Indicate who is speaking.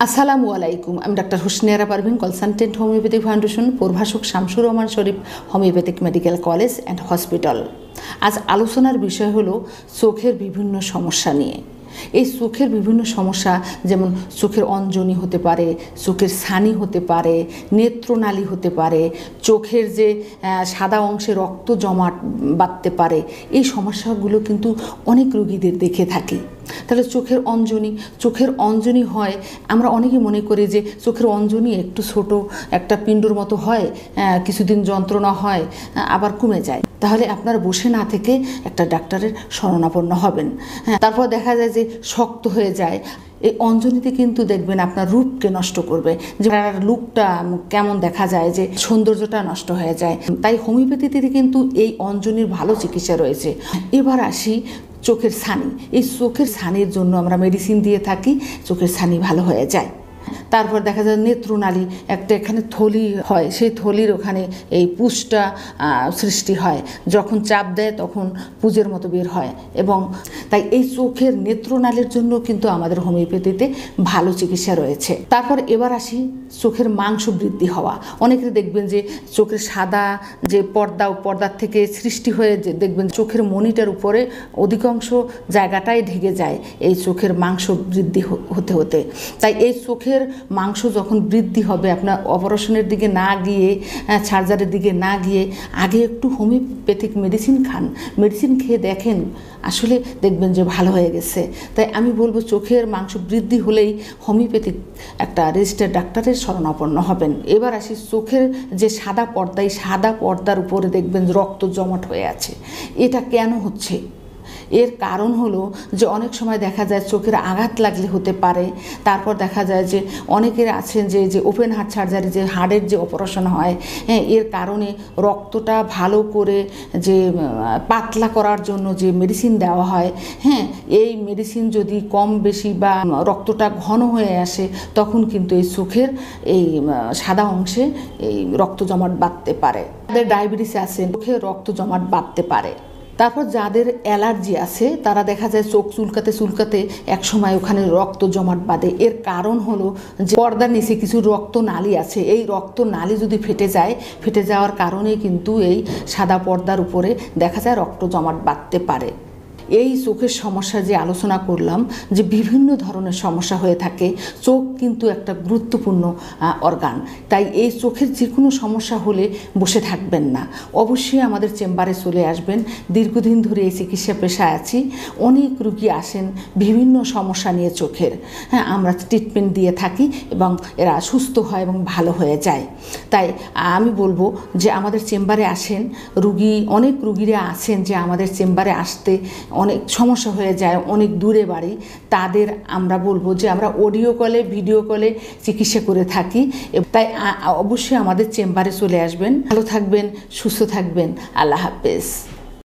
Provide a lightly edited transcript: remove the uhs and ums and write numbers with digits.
Speaker 1: আসসালামু আলাইকুম। আমি doctor Hosniara Parvin, consultant homeopathic foundation, প্রভাষক Shamsur Rahman Sharif homeopathic medical college and hospital. আজ আলোচনার বিষয় হলো চোখের বিভিন্ন সমস্যা নিয়ে। এই চোখের বিভিন্ন সমস্যা যেমন চোখের অঞ্জনি হতে পারে, চোখের ছানি হতে পারে, নেত্রনালী হতে পারে, চোখের যে সাদা অংশে রক্ত জমাট বাঁধতে পারে। এই সমস্যাগুলো কিন্তু অনেক রোগীদের দেখে থাকি। তাহলে চোখের অঞ্জনি হয়, আমরা অনেকেই মনে করি যে চোখের অঞ্জনি একটু ছোট একটা পিণ্ডর মতো হয়, কিছুদিন যন্ত্রণা হয় আবার কমে যায়। তাহলে আপনারা বসে না থেকে একটা ডাক্তারের শরণাপন্ন হবেন। তারপর দেখা যায় যে শক্ত হয়ে যায়। এই অঞ্জনিতে কিন্তু দেখবেন আপনার রূপকে নষ্ট করবে, যে লুকটা কেমন দেখা যায়, যে সৌন্দর্যটা নষ্ট হয়ে যায়। তাই হোমিওপ্যাথিতে কিন্তু এই অঞ্জনির ভালো চিকিৎসা রয়েছে। এবার আসি চোখের ছানি। এই চোখের ছানির জন্য আমরা মেডিসিন দিয়ে থাকি, চোখের ছানি ভালো হয়ে যায়। তারপর দেখা যায় নেত্রনালী, একটা এখানে থলি হয়, সেই থলির ওখানে এই পুজটা সৃষ্টি হয়, যখন চাপ দেয় তখন পুজের মতো বের হয়। এবং তাই এই চোখের নেত্রনালীর জন্য কিন্তু আমাদের হোমিওপ্যাথিতে ভালো চিকিৎসা রয়েছে। তারপর এবার আসি চোখের মাংস বৃদ্ধি হওয়া। অনেকের দেখবেন যে চোখের সাদা যে পর্দার থেকে সৃষ্টি হয়ে যে দেখবেন চোখের মনিটার উপরে অধিকাংশ জায়গাটাই ঢেকে যায় এই চোখের মাংস বৃদ্ধি হতে হতে। তাই এই চোখের মাংস যখন বৃদ্ধি হবে, আপনার অপারেশনের দিকে না গিয়ে, সার্জারির দিকে না গিয়ে আগে একটু হোমিওপ্যাথিক মেডিসিন খান। মেডিসিন খেয়ে দেখেন, আসলে দেখবেন যে ভালো হয়ে গেছে। তাই আমি বলবো চোখের মাংস বৃদ্ধি হলেই হোমিওপ্যাথিক একটা রেজিস্টার্ড ডাক্তারের শরণাপন্ন হবেন। এবার আসি চোখের যে সাদা পর্দা, এই সাদা পর্দার উপরে দেখবেন রক্ত জমাট হয়ে আছে। এটা কেন হচ্ছে? এর কারণ হলো যে অনেক সময় দেখা যায় চোখের আঘাত লাগলে হতে পারে। তারপর দেখা যায় যে অনেকের আছেন যে ওপেন হার্ট সার্জারি, যে হার্টের যে অপারেশন হয়, এর কারণে রক্তটা ভালো করে যে পাতলা করার জন্য যে মেডিসিন দেওয়া হয়, এই মেডিসিন যদি কম বেশি বা রক্তটা ঘন হয়ে আসে, তখন কিন্তু এই চোখের এই সাদা অংশে এই রক্ত জমাট বাঁধতে পারে। যাদের ডায়াবেটিস আছে, চোখে রক্ত জমাট বাঁধতে পারে। তারপর যাদের অ্যালার্জি আছে, তারা দেখা যায় চোখ চুলকাতে একসময় ওখানে রক্ত জমাট বাঁধে। এর কারণ হলো যে পর্দার নিচে কিছু রক্ত নালী আছে। এই রক্ত নালী যদি ফেটে যাওয়ার কারণে কিন্তু এই সাদা পর্দার উপরে দেখা যায় রক্ত জমাট বাঁধতে পারে। এই চোখের সমস্যা যে আলোচনা করলাম, যে বিভিন্ন ধরনের সমস্যা হয়ে থাকে, চোখ কিন্তু একটা গুরুত্বপূর্ণ অর্গান। তাই এই চোখের যে কোনো সমস্যা হলে বসে থাকবেন না, অবশ্যই আমাদের চেম্বারে চলে আসবেন। দীর্ঘদিন ধরে এই চিকিৎসা পেশায় আছি, অনেক রুগী আসেন বিভিন্ন সমস্যা নিয়ে চোখের। আমরা ট্রিটমেন্ট দিয়ে থাকি এবং এরা সুস্থ হয় এবং ভালো হয়ে যায়। তাই আমি বলবো যে আমাদের চেম্বারে আসেন। অনেক রুগীরা আছেন যে আমাদের চেম্বারে আসতে অনেক সমস্যা হয়ে যায়, অনেক দূরে বাড়ি। তাদের আমরা বলবো যে আমরা অডিও কলে, ভিডিও কলে চিকিৎসা করে থাকি। তাই অবশ্যই আমাদের চেম্বারে চলে আসবেন। ভালো থাকবেন, সুস্থ থাকবেন। আল্লাহ হাফেজ।